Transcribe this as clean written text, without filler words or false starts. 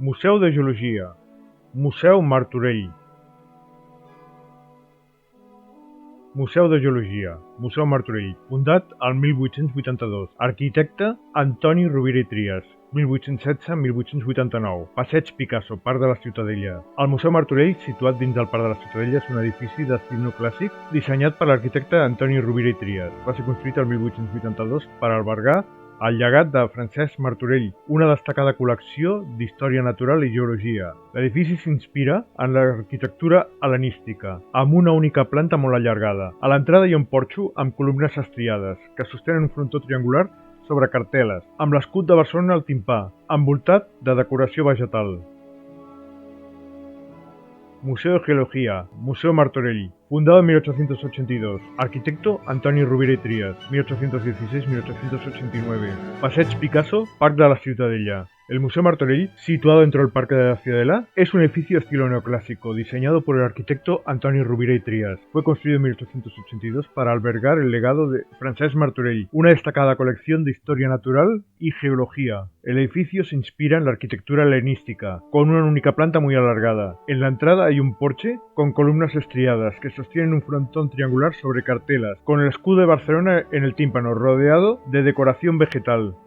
Museu de Geologia, Museu Martorell. Museu de Geologia, Museu Martorell, fundat el 1882, arquitecte Antoni Rovira i Trias, 1816-1889, Passeig Picasso, Parc de la Ciutadella. El Museu Martorell, situat dins del Parc de la Ciutadella, és un edifici d'estil neoclàssic dissenyat per l'arquitecte Antoni Rovira i Trias. Va ser construït el 1882 per albergar el llegat de Francesc Martorell, una destacada col·lecció d'història natural i geologia. L'edifici s'inspira en l'arquitectura hel·lenística, amb una única planta molt allargada. A l'entrada hi ha un porxo amb columnes estriades, que sostenen un frontó triangular sobre cartel·les, amb l'escut de Barcelona al timpà, envoltat de decoració vegetal. Museo de Geología, Museo Martorell, fundado en 1882, arquitecto Antoni Rovira i Trias, 1816-1889, Passeig Picasso, Parc de la Ciutadella. El Museo Martorell, situado dentro del Parque de la Ciudadela, es un edificio de estilo neoclásico, diseñado por el arquitecto Antoni Rovira i Trias. Fue construido en 1882 para albergar el legado de Francesc Martorell, una destacada colección de historia natural y geología. El edificio se inspira en la arquitectura helenística, con una única planta muy alargada. En la entrada hay un porche con columnas estriadas que sostienen un frontón triangular sobre cartelas, con el escudo de Barcelona en el tímpano, rodeado de decoración vegetal.